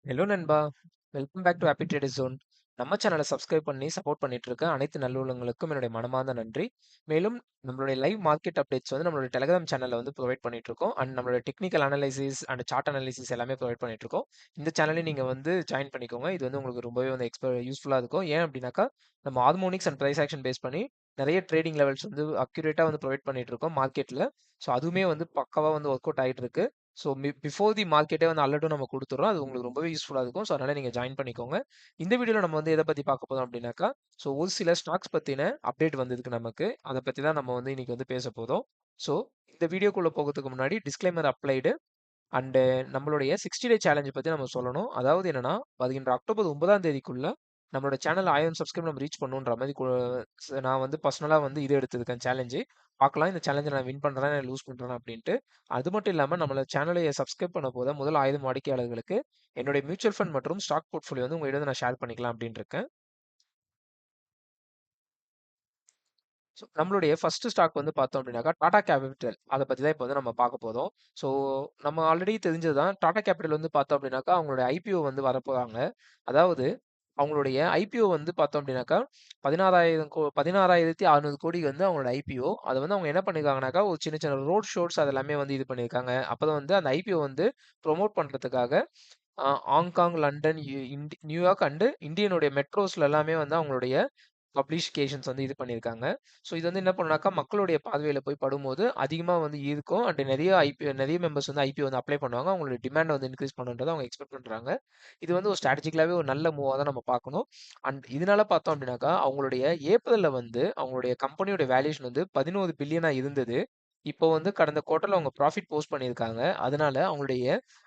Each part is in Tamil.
ஹலோ நண்பா! Welcome back to happy trader zone. நம்ம சேனலை சப்ஸ்கிரைப் பண்ணி சப்போர்ட் பண்ணிட்டு இருக்க அனைத்து நல்லுள்ளங்களுக்கும் என்னுடைய மனமார்ந்த நன்றி. மேலும் நம்மளுடைய லைவ் மார்க்கெட் அப்டேட்ஸ் வந்து நம்மளுடைய டெலிகிராம் சேனல்ல வந்து ப்ரொவைட் பண்ணிட்டு இருக்கோம். அண்ட் நம்மளுடைய technical analysis and chart analysis எல்லாமே ப்ரொவைட் பண்ணிட்டு இருக்கோம். இந்த சேனலையும் நீங்க வந்து ஜாயின் பண்ணிக்கோங்க. இது வந்து உங்களுக்கு ரொம்பவே வந்து யூஸ்ஃபுல்லா இருக்கும். ஏன் அப்படின்னாக்கா நம்ம harmonics and price action base பண்ணி நிறைய ட்ரேடிங் லெவல்ஸ் வந்து அக்யூரேட்டா வந்து ப்ரொவைட் பண்ணிட்டு இருக்கோம் மார்க்கெட்ல. ஸோ அதுவுமே வந்து பக்காவா வந்து ஒர்க் அவுட் ஆயிட்டு இருக்கு. ஸோ பிஃபோர் தி மார்க்கெட்டே வந்து அலர்ட்டும் நம்ம குடுத்துர்றோம். அது உங்களுக்கு ரொம்பவே யூஸ்ஃபுல்லா இருக்கும். ஸோ அதனால நீங்க ஜாயின் பண்ணிக்கோங்க. இந்த வீடியோல நம்ம வந்து எத பத்தி பார்க்க போறோம் அப்படின்னாக்கா, ஸோ ஒரு சில ஸ்டாக்ஸ் பத்தின அப்டேட் வந்திருக்கு நமக்கு. அத பத்தி தான் நம்ம வந்து இன்னைக்கு வந்து பேச போறோம். ஸோ இந்த வீடியோக்குள்ள போகறதுக்கு முன்னாடி டிஸ்க்ளைமர் அப்ளைடு அண்ட் நம்மளுடைய 60 டே சேலஞ்ச் பத்தி நம்ம சொல்லணும். அதாவது என்னன்னா, வருகின்ற அக்டோபர் 9ஆம் தேதிக்குள்ள நம்மளோட சேனல் 1000 சப்ஸ்கிரைப் நம்ம ரீச் பண்ணணுன்ற மாரி நான் வந்து பர்சனலா வந்து இது எடுத்திருக்கேன் சேலஞ்சு. பார்க்கலாம் இந்த சேலஞ்ச நான் வின் பண்றேனா, இல்ல லூஸ் பண்றேனா அப்படின்ட்டு. அது மட்டும் இல்லாம நம்மள சேனலை சப்ஸ்கிரைப் பண்ண போத முதல் 1000 வாடிக்கையாளர்களுக்கு என்னுடைய மியூச்சுவல் ஃபண்ட் மற்றும் ஸ்டாக் போர்ட்ஃபோலியோ வந்து உங்ககிட்ட வந்து நான் ஷேர் பண்ணிக்கலாம் அப்படின்னு இருக்கேன். ஸோ நம்மளுடைய ஃபர்ஸ்ட் ஸ்டாக் வந்து பார்த்தோம் அப்படின்னாக்கா, டாடா கேபிட்டல். அத பத்தி தான் இப்ப வந்து நம்ம பார்க்க போறோம். ஸோ நம்ம ஆல்ரெடி தெரிஞ்சது தான். டாடா கேபிட்டல் வந்து பார்த்தோம் அப்படின்னாக்கா, அவங்களுடைய ஐபிஓ வந்து வரப்போறாங்க. அதாவது அவங்களுடைய ஐபிஓ வந்து பார்த்தோம் அப்படின்னாக்கா, 16,600 கோடி வந்து அவங்களோட ஐபிஓ. அத வந்து அவங்க என்ன பண்ணியிருக்காங்கனாக்கா, ஒரு சின்ன சின்ன ரோட் ஷோஸ் அது எல்லாமே வந்து இது பண்ணியிருக்காங்க. அப்பதான் வந்து அந்த ஐபிஓ வந்து ப்ரமோட் பண்றதுக்காக ஹாங்காங், லண்டன், நியூயார்க் அண்ட் இந்தியனுடைய மெட்ரோஸ்ல எல்லாமே வந்து அவங்களுடைய பப்ளிகேஷன்ஸ் வந்து இது பண்ணியிருக்காங்க. ஸோ இது வந்து என்ன பண்ணுனாக்கா, மக்களுடைய பார்வையில போய் படும்போது அதிகமா வந்து ஈர்க்கும். அண்ட் நிறைய மெம்பர்ஸ் வந்து ஐபிஓ வந்து அப்ளை பண்ணுவாங்க. அவங்களுடைய டிமாண்ட வந்து இன்கிரீஸ் பண்ணுன்றத அவங்க எக்ஸ்பெக்ட் பண்றாங்க. இது வந்து ஒரு ஸ்ட்ராட்டஜிக்கலாவே ஒரு நல்ல மூவா தான் நம்ம பார்க்கணும். அண்ட் இதனால பார்த்தோம் அப்படின்னாக்கா, அவங்களுடைய ஏப்ரல்ல வந்து அவங்களுடைய கம்பெனியோட வேல்யூஷன் வந்து 11 பில்லியனா இருந்தது. இப்போ வந்து கடந்த குவார்ட்டர்ல அவங்க ப்ராஃபிட் போஸ்ட் பண்ணியிருக்காங்க. அதனால அவங்களுடைய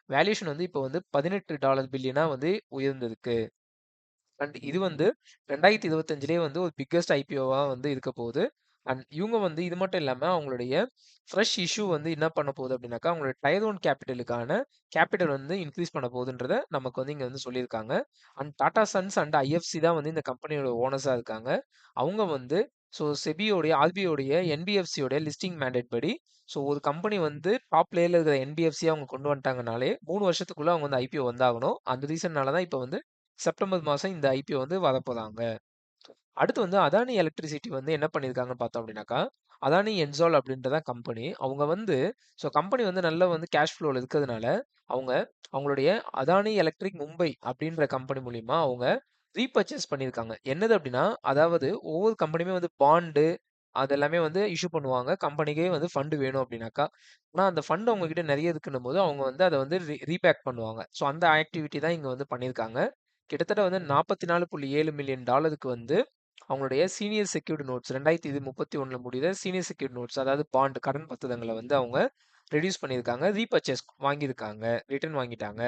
வேல்யூஷன் வந்து இப்போ வந்து $18 பில்லியனா வந்து உயர்ந்திருக்கு. அண்ட் இது வந்து 2025லயே வந்து ஒரு பிக்கெஸ்ட் ஐபிஓவா வந்து இருக்க போகுது. அண்ட் இவங்க வந்து இது மட்டும் இல்லாம அவங்களுடைய ஃப்ரெஷ் இஷ்யூ வந்து என்ன பண்ண போகுது அப்படின்னாக்கா, அவங்களுடைய டயர் ஒன் கேபிட்டலுக்கான கேபிட்டல் வந்து இன்க்ரீஸ் பண்ண போகுதுன்றத நமக்கு வந்து இங்க வந்து சொல்லியிருக்காங்க. And Tata sons and IFC தான் வந்து இந்த கம்பெனியோட ஓனர்ஸா இருக்காங்க. அவங்க வந்து செபியோடைய ஆர்பிஐயோடைய என்பிஎஃப்சியோட லிஸ்டிங் மேண்டேட் படி ஒரு கம்பெனி வந்து டாப் லேயர்ல இருக்கிற என்பிஎஃப்சி அவங்க கொண்டு வந்துட்டாங்கனாலே 3 வருஷத்துக்குள்ள அவங்க வந்து ஐபிஓ வந்தாகணும். அந்த ரீசன்னால தான் இப்போ வந்து செப்டம்பர் மாசம் இந்த ஐபிஓ வந்து வரப்போறாங்க. அடுத்து வந்து அதானி எலக்ட்ரிசிட்டி வந்து என்ன பண்ணியிருக்காங்கன்னு பார்த்தோம் அப்படின்னாக்கா, அதானி என்சால் அப்படின்றத கம்பெனி. அவங்க வந்து கம்பெனி வந்து நல்ல வந்து கேஷ் ஃப்ளோல இருக்கிறதுனால, அவங்க அவங்களுடைய அதானி எலக்ட்ரிக் மும்பை அப்படின்ற கம்பெனி மூலியமா அவங்க ரீபர்ச்சேஸ் பண்ணியிருக்காங்க. என்னது அப்படின்னா, அதாவது ஒவ்வொரு கம்பெனியுமே வந்து பாண்டு அது எல்லாமே வந்து இஷ்யூ பண்ணுவாங்க. கம்பெனிக்கே வந்து ஃபண்ட் வேணும் அப்படின்னாக்கா. ஆனா அந்த ஃபண்ட் அவங்க கிட்ட நெறைய இருக்குன்னும் போது, அவங்க வந்து அத வந்து ரீபேக் பண்ணுவாங்க. அந்த ஆக்டிவிட்டி தான் இங்க வந்து பண்ணியிருக்காங்க. கிட்டத்தட்ட வந்து $44.7 மில்லியன் வந்து அவங்களுடைய சீனியர் செக்யூர்ட் நோட்ஸ் 2031ல முடியுற சீனியர் செக்யூர்ட் நோட்ஸ் அதாவது பாண்ட் கடன் பத்திரங்களை வந்து அவங்க ரெடியூஸ் பண்ணியிருக்காங்க. ரீபர்ச்சேஸ் வாங்கியிருக்காங்க. ரிட்டர்ன் வாங்கிட்டாங்க.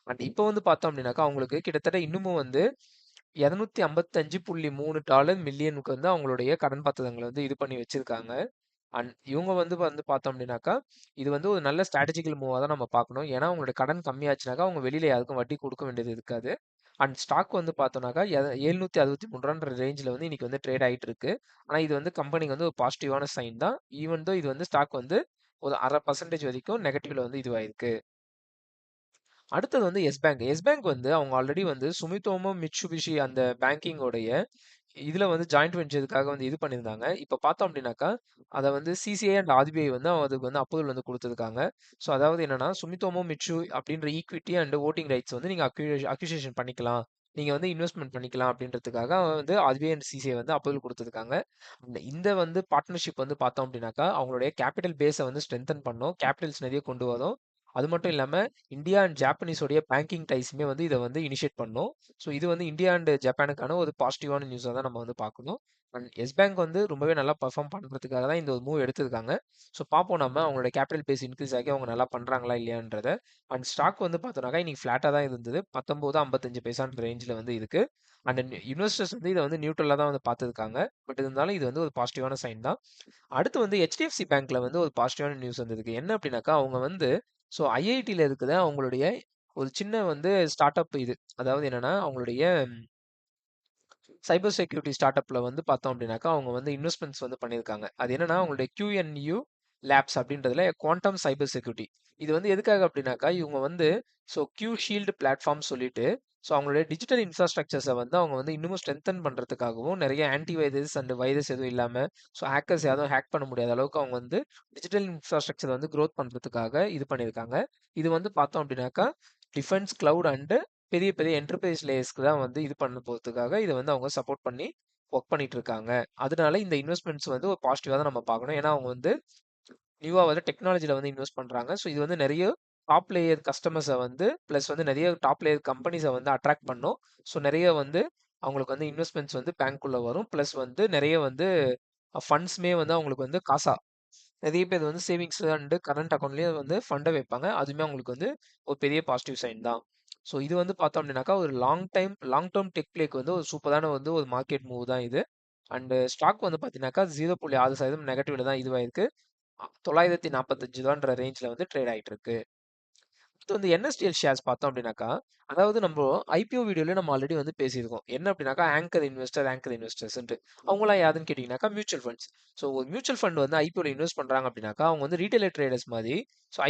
அண்ட் இப்போ வந்து பார்த்தோம் அப்படின்னாக்கா, அவங்களுக்கு கிட்டத்தட்ட இன்னமும் வந்து $255.3 மில்லியனுக்கு வந்து அவங்களுடைய கடன் பத்திரங்களை வந்து இது பண்ணி வச்சிருக்காங்க. அண்ட் இவங்க வந்து பார்த்தோம் அப்படின்னாக்கா, இது வந்து ஒரு நல்ல ஸ்ட்ராட்டஜிக்கல் மூவா தான் நம்ம பார்க்கணும். ஏன்னா, அவங்களோட கடன் கம்மியாச்சுனாக்கா, அவங்க வெளியில யாருக்கும் வட்டி கொடுக்க வேண்டியது இருக்காது. அண்ட் ஸ்டாக் வந்து பார்த்தோம்னாக்கா, 763 ரேஞ்சில வந்து இன்னைக்கு வந்து ட்ரேட் ஆயிட்டு இருக்கு. ஆனா, இது வந்து கம்பெனிக்கு வந்து ஒரு பாசிட்டிவான சைன் தான். ஈவன் தோ இது வந்து ஸ்டாக் வந்து ஒரு 1/2% வரைக்கும் நெகட்டிவ்ல வந்து இதுவாயிருக்கு. அடுத்தது வந்து எஸ் பேங்க். எஸ் பேங்க் வந்து அவங்க ஆல்ரெடி வந்து சுமித்தோமோ மிட்சுபிஷி அந்த பேங்கிங்கோடைய இதுல வந்து ஜாயிண்ட் வெஞ்சர்க்காக வந்து இது பண்ணியிருந்தாங்க. இப்ப பார்த்தோம் அப்படின்னாக்கா, அத வந்து சிசிஐ அண்ட் ஆர்பிஐ வந்து அதுக்கு வந்து அப்ரூவல் வந்து குடுத்துருக்காங்க. அதாவது என்னன்னா, சுமித்தோமோ மிட்சு அப்படின்ற ஈக்விட்டி அண்ட் வோட்டிங் ரைட்ஸ் வந்து நீங்க அக்யூசியேஷன் பண்ணிக்கலாம். நீங்க வந்து இன்வெஸ்ட்மென்ட் பண்ணிக்கலாம் அப்படின்றதுக்காக வந்து ஆர்பிஐ அண்ட் சிசிஐ வந்து அப்ரூவல் குடுத்துருக்காங்க. இந்த வந்து பார்ட்னர்ஷிப் வந்து பார்த்தோம் அப்படின்னாக்கா, அவங்களுடைய கேபிட்டல் பேஸ வந்து ஸ்ட்ரென்தன் பண்ணும். கேபிட்டல்ஸ் நெறைய கொண்டு வரும். அது மட்டும் இல்லாம இந்தியா அண்ட் ஜாப்பனீஸோடைய பேங்கிங் டைஸுமே வந்து இத வந்து இனிஷியேட் பண்ணும். இது வந்து இந்தியா அண்ட் ஜப்பானுக்கான ஒரு பாசிட்டிவான நியூஸா தான் நம்ம வந்து பார்க்கணும். அண்ட் எஸ் பேங்க் வந்து ரொம்பவே நல்லா பெர்ஃபார்ம் பண்றதுக்காக தான் இந்த ஒரு மூவ் எடுத்திருக்காங்க. பார்ப்போம் நம்ம அவங்களோட கேபிட்டல் பேஸ் இன்க்ரீஸ் ஆகி அவங்க நல்லா பண்றாங்களா இல்லையான்றத. அண்ட் ஸ்டாக் வந்து பார்த்தோம்னாக்கா இன்னைக்கு ஃபிளாட்டா தான் இருந்தது. 19.55 பைசான்ற ரேஞ்சில வந்து இருக்கு. அண்ட் இன்வெஸ்டர்ஸ் வந்து இத வந்து நியூட்ரலா தான் வந்து பார்த்துருக்காங்க. பட் இருந்தாலும் இது வந்து ஒரு பாசிட்டிவான சைன் தான். அடுத்து வந்து HDFC பேங்க்ல வந்து ஒரு பாசிட்டிவான நியூஸ் வந்திருக்கு. என்ன அப்படின்னாக்கா, அவங்க வந்து ஐஐடில இருக்குது அவங்களுடைய ஒரு சின்ன வந்து ஸ்டார்ட் அப் இது. அதாவது என்னன்னா, அவங்களுடைய சைபர் செக்யூரிட்டி ஸ்டார்ட் அப்ல வந்து பார்த்தோம் அப்படின்னாக்கா, அவங்க வந்து இன்வெஸ்ட்மென்ட்ஸ் வந்து பண்ணியிருக்காங்க. அது என்னன்னா, அவங்களுடைய QNU லேப்ஸ் அப்படின்றதுல குவாண்டம் சைபர் செக்யூரிட்டி. இது வந்து எதுக்காக அப்படின்னாக்கா, இவங்க வந்து கியூ ஷீல்டு பிளாட்ஃபார்ம் சொல்லிட்டு, அவங்களுடைய டிஜிட்டல் இன்ஃப்ராஸ்ட்ரக்சர்ஸை வந்து அவங்க வந்து இன்னமும் ஸ்ட்ரென்தன் பண்றதுக்காகவும், நிறைய ஆன்டி வைரஸ் அண்ட் வைரஸ் எதுவும் இல்லாம, ஹேக்கர்ஸ் யாரும் ஹேக் பண்ண முடியாத அளவுக்கு அவங்க வந்து டிஜிட்டல் இன்ஃப்ராஸ்ட்ரக்சர் வந்து க்ரோத் பண்றதுக்காக இது பண்ணியிருக்காங்க. இது வந்து பார்த்தோம் அப்படின்னாக்கா, டிஃபென்ஸ், கிளவுட் அண்ட் பெரிய பெரிய என்டர்பிரைஸ் லேயர்ஸ்க்கு தான் வந்து இது பண்ண போறதுக்காக இதை வந்து அவங்க சப்போர்ட் பண்ணி ஒர்க் பண்ணிட்டு இருக்காங்க. அதனால இந்த இன்வெஸ்ட்மெண்ட்ஸ் வந்து ஒரு பாசிட்டிவா தான் நம்ம பார்க்கணும். ஏன்னா அவங்க வந்து நியூவா வந்து டெக்னாலஜில வந்து இன்வெஸ்ட் பண்றாங்க. இது வந்து நிறைய டாப் லேயர் கஸ்டமர்ஸை வந்து பிளஸ் வந்து நிறைய டாப் லேயர் கம்பெனிஸை வந்து அட்ராக்ட் பண்ணும். நிறைய வந்து அவங்களுக்கு வந்து இன்வெஸ்ட்மெண்ட்ஸ் வந்து பேங்க்குள்ள வரும். பிளஸ் வந்து நிறைய வந்து ஃபண்ட்ஸ்மே வந்து அவங்களுக்கு வந்து காசா நிறைய பேர் வந்து சேவிங்ஸ் அண்ட் கரண்ட் அக்கௌண்ட்லயே வந்து ஃபண்டை வைப்பாங்க. அதுவுமே அவங்களுக்கு வந்து ஒரு பெரிய பாசிட்டிவ் சைன் தான். இது வந்து பார்த்தோம் அப்படின்னாக்கா ஒரு லாங் டேர்ம் டெக் பிளேக்கு வந்து ஒரு சூப்பரான வந்து ஒரு மார்க்கெட் மூவ் தான் இது. அண்ட் ஸ்டாக் வந்து பார்த்தீங்கன்னாக்கா 0.6% நெகட்டிவ்ல தான் இதுவாயிருக்கு. 945 ரேஞ்சில் வந்து ட்ரேட் ஆயிட்டு இருக்கு. அடுத்து வந்து என்எஸ்டிஎல் ஷேர்ஸ் பார்த்தோம் அப்படின்னாக்கா, அதாவது நம்ம ஐபிஓ வீடியோல நம்ம ஆல்ரெடி வந்து பேசியிருக்கோம். என்ன அப்படின்னாக்கா ஆங்கர் இன்வெஸ்டர்ஸ்ன்ட்டு. அவங்களாம் யாருன்னு கேட்டிங்கனாக்கா மியூச்சுவல் ஃபண்ட்ஸ். ஒரு மியூச்சுவல் ஃபண்ட் வந்து ஐபிஓல இன்வெஸ்ட் பண்றாங்க அப்படின்னாக்கா, அவங்க வந்து ரீட்டைலர் ட்ரேடர்ஸ் மாதிரி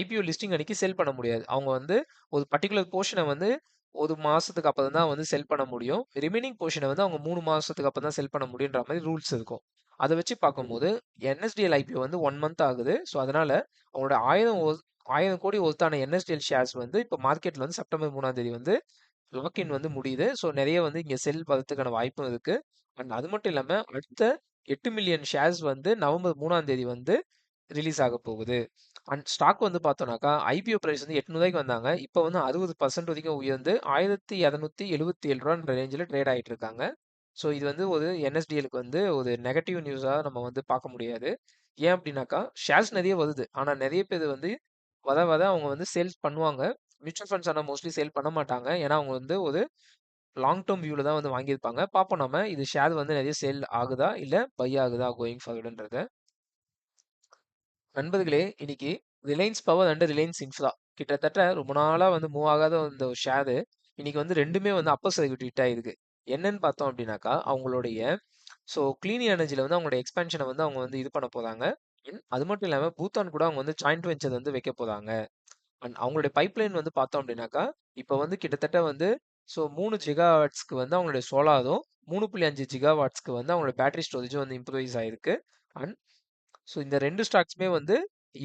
ஐபிஓ லிஸ்டிங் அன்னைக்கு செல் பண்ண முடியாது. அவங்க வந்து ஒரு பர்டிகுலர் போர்ஷனை வந்து ஒரு மாசத்துக்கு அப்புறம் தான் வந்து செல் பண்ண முடியும். ரிமைனிங் போர்ஷனை வந்து அவங்க 3 மாசத்துக்கு அப்புறம் தான் செல் பண்ண முடியுன்ற மாதிரி ரூல்ஸ் இருக்கும். அதை வச்சு பார்க்கும்போது என்எஸ்டிஎல் ஐபிஓ வந்து 1 மந்த் ஆகுது. அதனால அவங்களோட 1000 கோடி ஒருத்தான என்எஸ்டிஎல் ஷேர்ஸ் வந்து இப்போ மார்க்கெட்ல வந்து செப்டம்பர் 3ஆம் தேதி வந்து லாக்இன் வந்து முடியுது. நிறைய வந்து இங்க செல் வரதுக்கான வாய்ப்பும் இருக்கு. அண்ட் அது மட்டும் இல்லாம அடுத்த 8 மில்லியன் ஷேர்ஸ் வந்து நவம்பர் 3ஆம் தேதி வந்து ரிலீஸ் ஆக போகுது. அண்ட் ஸ்டாக் வந்து பார்த்தோம்னாக்கா ஐபிஓ பிரைஸ் வந்து 800 ரூபாய்க்கு வந்தாங்க. இப்போ வந்து 60% வரைக்கும் உயர்ந்து 1277 ரேஞ்சில் ட்ரேட் ஆயிட்டு இருக்காங்க. இது வந்து ஒரு என்எஸ்டிஎலுக்கு வந்து ஒரு நெகட்டிவ் நியூஸா நம்ம வந்து பார்க்க முடியாது. ஏன் அப்படின்னாக்கா ஷேர்ஸ் நிறைய வருது. ஆனா நிறைய பேர் வந்து வர அவங்க வந்து சேல்ஸ் பண்ணுவாங்க. மியூச்சுவல் ஃபண்ட்ஸ் ஆனா மோஸ்ட்லி சேல் பண்ண மாட்டாங்க. ஏன்னா அவங்க வந்து ஒரு லாங் டேர்ம் வியூல தான் வந்து வாங்கியிருப்பாங்க. பார்ப்போம் நம்ம இது ஷேர் வந்து நிறைய சேல் ஆகுதா இல்ல பை ஆகுதா கோயிங் ஃபார்வர்டுன்றத. நண்பர்களே, இன்னைக்கு Reliance power and Reliance infra கிட்டத்தட்ட ரொம்ப நாளா வந்து மூவ் ஆகாத இந்த ஒரு ஷேரு இன்னைக்கு வந்து ரெண்டுமே வந்து அப்பர் சர்க்யூட் ஹிட் ஆயிருக்கு. என்னன்னு பார்த்தோம் அப்படின்னாக்கா அவங்களுடைய கிளீன் எனர்ஜில வந்து அவங்களோட எக்ஸ்பேன்ஷனை வந்து அவங்க வந்து இது பண்ண போறாங்க. அது மட்டும் இல்லாம பூட்டான் கூட அவங்க வந்து ஜாயிண்ட் வெஞ்சர் வந்து வைக்க போறாங்க. அண்ட் அவங்களுடைய பைப்லைன் வந்து பார்த்தோம் அப்படின்னாக்கா இப்போ வந்து கிட்டத்தட்ட வந்து 3 ஜிகாவாட்ஸ்க்கு வந்து அவங்களுடைய சோலாரும் 3.5 ஜிகாவாட்ஸ்க்கு வந்து அவங்களோட பேட்டரி ஸ்டோரேஜும் வந்து இம்ப்ரூவைஸ் ஆயிருக்கு. அண்ட் இந்த ரெண்டு ஸ்டாக்ஸுமே வந்து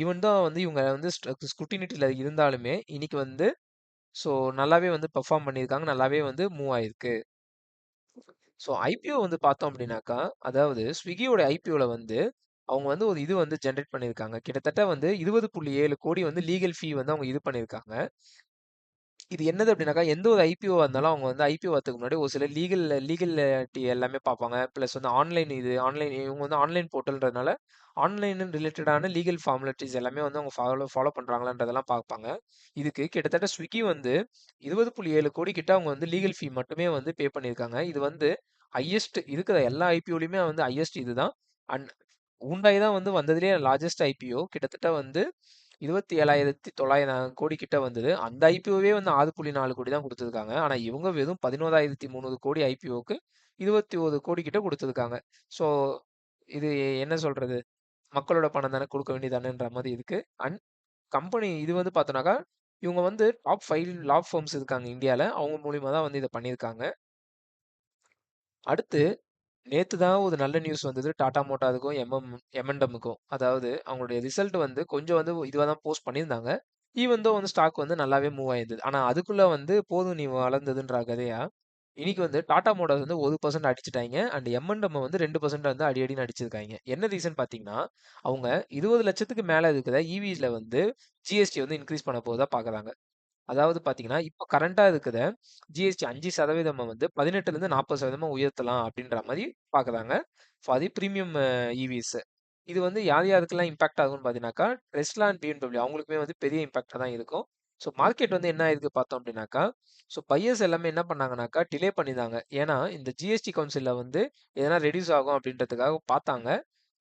ஈவன் தான் வந்து இவங்க வந்து ஸ்குட்டினிட்டியில் இருந்தாலுமே இன்னைக்கு வந்து ஸோ நல்லாவே வந்து பெர்ஃபார்ம் பண்ணியிருக்காங்க. நல்லாவே வந்து மூவ் ஆயிருக்கு. ஐபிஓ வந்து பார்த்தோம் அப்படின்னாக்கா அதாவது ஸ்விக்கியோட ஐபிஓல வந்து அவங்க வந்து ஒரு இது வந்து ஜென்ரேட் பண்ணியிருக்காங்க. கிட்டத்தட்ட வந்து 20.7 கோடி வந்து லீகல் ஃபீ வந்து அவங்க இது பண்ணியிருக்காங்க. இது என்னது அப்படின்னாக்கா எந்த ஒரு ஐபிஓ இருந்தாலும் அவங்க வந்து ஐபிஓ வரதுக்கு முன்னாடி ஒரு சில லீகலிட்டி எல்லாமே பார்ப்பாங்க. ப்ளஸ் வந்து ஆன்லைன் இவங்க வந்து ஆன்லைன் போர்ட்டல்ன்றதுனால ஆன்லைன் ரிலேட்டடான லீகல் ஃபார்மாலிட்டிஸ் எல்லாமே வந்து அவங்க ஃபாலோ பண்றாங்களான்றதெல்லாம் பார்ப்பாங்க. இதுக்கு கிட்டத்தட்ட ஸ்விக்கி வந்து 20.7 கோடி கிட்ட அவங்க வந்து லீகல் ஃபீ மட்டுமே வந்து பே பண்ணியிருக்காங்க. இது வந்து ஹையஸ்ட் இருக்கிற எல்லா ஐபிஓலையுமே வந்து ஹையஸ்ட் இதுதான். அண்ட் ஹூண்டாய் தான் வந்து வந்ததுலேயே லார்ஜஸ்ட் ஐபிஓ கிட்டத்தட்ட வந்து 27,900 கோடி கிட்ட வந்தது. அந்த ஐபிஓவே வந்து 6.4 கோடி தான் கொடுத்துருக்காங்க. ஆனா இவங்க வெறும் 11,300 கோடி ஐபிஓக்கு 21 கோடி கிட்ட கொடுத்துருக்காங்க. ஸோ இது என்ன சொல்றது? மக்களோட பணம் தானே கொடுக்க வேண்டியதானேன்ற மாதிரி இருக்கு. அண்ட் கம்பெனி இது வந்து பார்த்தோம்னாக்கா இவங்க வந்து டாப் 5 லா ஃபர்ம்ஸ் இருக்காங்க இந்தியால. அவங்க மூலியமா தான் வந்து இதை பண்ணியிருக்காங்க. அடுத்து நேத்து தான் ஒரு நல்ல நியூஸ் வந்தது டாடா மோட்டாருக்கும் எம்என்டமுக்கும். அதாவது அவங்களுடைய ரிசல்ட் வந்து கொஞ்சம் வந்து இதுவாக தான் போஸ்ட் பண்ணியிருந்தாங்க. ஈவன் தோ வந்து ஸ்டாக் வந்து நல்லாவே மூவ் ஆயிருந்தது. ஆனா அதுக்குள்ள வந்து போதும் நீ வளர்ந்ததுன்ற கதையா இன்னைக்கு வந்து டாடா மோட்டார்ஸ் வந்து 1% அடிச்சுட்டாங்க. அண்ட் எம்என்டம் வந்து 2% வந்து அடி அடின்னு அடிச்சிருக்காங்க. என்ன ரீசன் பார்த்தீங்கன்னா அவங்க 20 லட்சத்துக்கு மேல இருக்கிற இவிஸ்ல வந்து ஜிஎஸ்டி வந்து இன்க்ரீஸ் பண்ண போதா பார்க்கறாங்க. அதாவது பார்த்தீங்கன்னா, இப்ப கரண்டா இருக்கிற ஜிஎஸ்டி 5% வந்து 18லேருந்து 40% உயர்த்தலாம் அப்படின்ற மாரி பார்க்குறாங்க. For the premium ஈவிஸ். இது வந்து யார் யாருக்கெல்லாம் இம்பாக்ட் ஆகும்னு பார்த்தீங்கன்னாக்கா, டெஸ்லா அண்ட் பிஎம்டபிள்யூ அவங்களுக்குமே வந்து பெரிய இம்பாக்ட்டா தான் இருக்கும். மார்க்கெட் வந்து என்ன ஆயிருக்கு பார்த்தோம் அப்படின்னாக்கா, பையர்ஸ் எல்லாமே என்ன பண்ணாங்கனாக்கா, டிலே பண்ணியிருந்தாங்க. ஏன்னா, இந்த ஜிஎஸ்டி கவுன்சில்ல வந்து எதனா ரெட்யூஸ் ஆகும் அப்படின்றதுக்காக பார்த்தாங்க.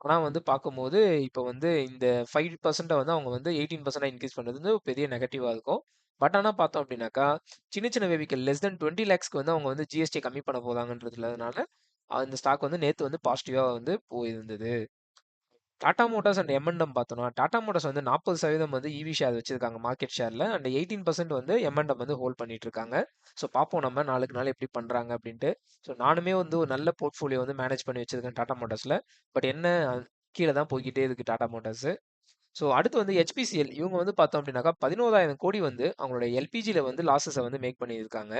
ஆனா வந்து பார்க்கும்போது, இப்ப வந்து இந்த 5% வந்து அவங்க வந்து 18% இன்கிரீஸ் பண்றது வந்து ஒரு பெரிய நெகட்டிவா இருக்கும். பட் ஆனா பார்த்தோம் அப்படின்னாக்கா, சின்ன சின்ன வெஹிக்கிள் லெஸ் தென் 20 லேக்ஸ்க்கு வந்து அவங்க வந்து ஜிஎஸ்டி கம்மி பண்ண போறாங்கன்றதுனால, இந்த ஸ்டாக் வந்து நேத்து வந்து பாசிட்டிவா வந்து போயிருந்தது. டாடா மோட்டார்ஸ் அண்ட் எம்&எம் பார்த்தோம்னா, டாடா மோட்டார்ஸ் வந்து 40% வந்து ஈவி ஷேர் வச்சிருக்காங்க மார்க்கெட் ஷேர்ல. அண்ட் 18% வந்து எம்&எம் வந்து ஹோல்ட் பண்ணிட்டு இருக்காங்க. ஸோ பார்ப்போம் நம்ம நாளுக்கு நாள் எப்படி பண்றாங்க அப்படின்ட்டு. ஸோ நானுமே வந்து ஒரு நல்ல போர்ட்ஃபோலியோ வந்து மேனேஜ் பண்ணி வச்சிருக்கேன் டாடா மோட்டார்ஸ்ல. பட் என்ன கீழே தான் போய்க்கிட்டே இருக்கு டாடா மோட்டார்ஸ். ஸோ அடுத்து வந்து ஹெச்பிசிஎல் இவங்க வந்து பார்த்தோம் அப்படின்னாக்கா 11,000 கோடி வந்து அவங்களோட எல்பிஜியில் வந்து லாஸஸை வந்து மேக் பண்ணியிருக்காங்க.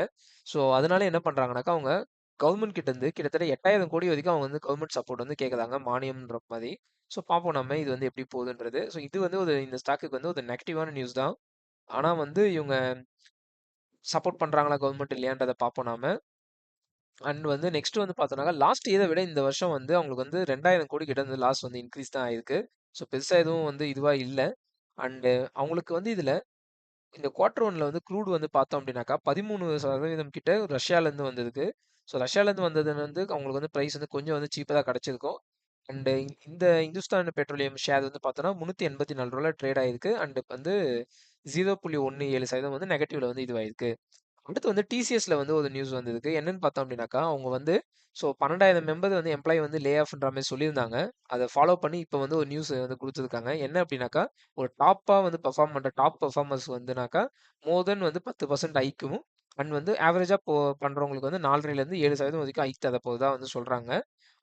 ஸோ அதனால என்ன பண்ணுறாங்கனாக்கா அவங்க கவர்மெண்ட் கிட்ட இருந்து கிட்டத்தட்ட 8,000 கோடி வரைக்கும் அவங்க வந்து கவர்மெண்ட் சப்போர்ட் வந்து கேட்குறாங்க மானியம்ன்ற மாதிரி. ஸோ பார்ப்போம் நம்ம இது வந்து எப்படி போகுதுன்றது. ஸோ இது வந்து இந்த ஸ்டாக்குக்கு வந்து ஒரு நெகட்டிவான நியூஸ் தான். ஆனால் வந்து இவங்க சப்போர்ட் பண்ணுறாங்களா கவர்மெண்ட் இல்லையான்றதை பார்ப்போம் நாம. அண்ட் வந்து நெக்ஸ்ட் வந்து பார்த்தோம்னாக்கா லாஸ்ட் இயரை விட இந்த வருஷம் வந்து அவங்களுக்கு வந்து 2,000 கோடி கிட்ட வந்து லாஸ் வந்து இன்க்ரீஸ் தான் ஆயிருக்கு. ஸோ பெருசாக எதுவும் வந்து இதுவாக இல்லை. அண்டு அவங்களுக்கு வந்து இதில் இந்த குவார்டர் ஒன்ல வந்து க்ரூட் வந்து பார்த்தோம் அப்படின்னாக்கா 13% கிட்ட ரஷ்யாலேருந்து வந்ததுக்கு. ஸோ ரஷ்யாலேருந்து வந்தது வந்து அவங்களுக்கு வந்து ப்ரைஸ் வந்து கொஞ்சம் வந்து சீப்பாக தான் கிடச்சிருக்கும். அண்டு இந்த இந்துஸ்தான் பெட்ரோலியம் ஷேர் வந்து பார்த்தோன்னா $384 ட்ரேட் ஆயிருக்கு. அண்டு வந்து 0.17% வந்து நெகட்டிவ்ல வந்து இதுவாயிருக்கு. அடுத்து வந்து டிசிஎஸ்ல வந்து ஒரு நியூஸ் வந்ததுக்கு என்னன்னு பார்த்தோம் அப்படின்னாக்கா அவங்க வந்து 12,000 மெம்பர் வந்து எம்ப்ளாயி வந்து லே ஆஃப்ன்ற மாதிரி சொல்லியிருந்தாங்க. அதை ஃபாலோ பண்ணி இப்போ வந்து ஒரு நியூஸ் வந்து கொடுத்துருக்காங்க. என்ன அப்படின்னாக்கா ஒரு டாப்பா வந்து பெர்ஃபார்ம் பண்ற டாப் பெர்ஃபார்மர்ஸ் வந்துனாக்கா மோர் தென் வந்து 10% ஐக்கும் அண்ட் வந்து ஆவரேஜா பண்றவங்களுக்கு வந்து 4.5ல இருந்து 7% வரைக்கும் ஐக் தர போகுதா வந்து சொல்றாங்க.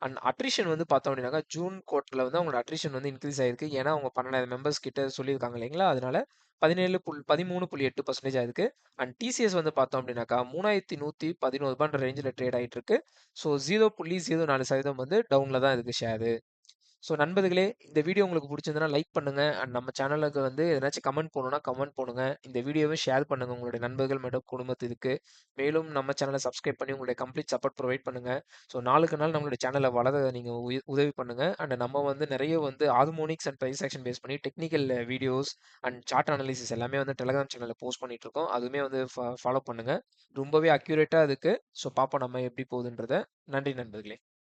அண்ட் அட்ரிஷன் வந்து பார்த்தோம் அப்படின்னாக்கா ஜூன் குவார்டர்ல வந்து அவங்களோட அட்ரிஷன் வந்து இன்க்ரீஸ் ஆயிருக்கு. ஏன்னா அவங்க 12,000 மெம்பர்ஸ் கிட்ட சொல்லியிருக்காங்க இல்லைங்களா, அதனால 13.8% ஆயிருக்கு. அண்ட் டிசிஎஸ் வந்து பார்த்தோம் அப்படின்னாக்கா $3,111 ரேஞ்சில் ட்ரேட் ஆயிட்டு இருக்கு. ஸோ 0.04% வந்து டவுன்ல தான் இருக்கு ஷேரு. ஸோ நண்பர்களே, இந்த வீடியோ உங்களுக்கு பிடிச்சிருந்ததுன்னா லைக் பண்ணுங்க. அண்ட் நம்ம சேனலுக்கு வந்து எதனாச்சும் கமெண்ட் போடணும்னா கமெண்ட் பண்ணுங்க. இந்த வீடியோவை ஷேர் பண்ணுங்க உங்களுடைய நண்பர்கள் மற்றும் குடும்பத்திற்கு. மேலும் நம்ம சேனலை சப்ஸ்கிரைப் பண்ணி உங்களுடைய கம்ப்ளீட் சப்போர்ட் ப்ரொவைட் பண்ணுங்க. ஸோ நாளுக்கு நாள் நம்மளுடைய சேனலை வளர நீங்க உதவி பண்ணுங்க. அண்ட் நம்ம வந்து நிறைய வந்து harmonics and price action base பண்ணி technical videos and chart analysis எல்லாமே வந்து டெலிகிராம் சேனலில் போஸ்ட் பண்ணிட்டு இருக்கோம். அதுவுமே வந்து ஃபாலோ பண்ணுங்க. ரொம்பவே அக்யூரேட்டா இருக்கு. ஸோ பார்ப்போம் நம்ம எப்படி போகுதுன்றத. நன்றி நண்பர்களே.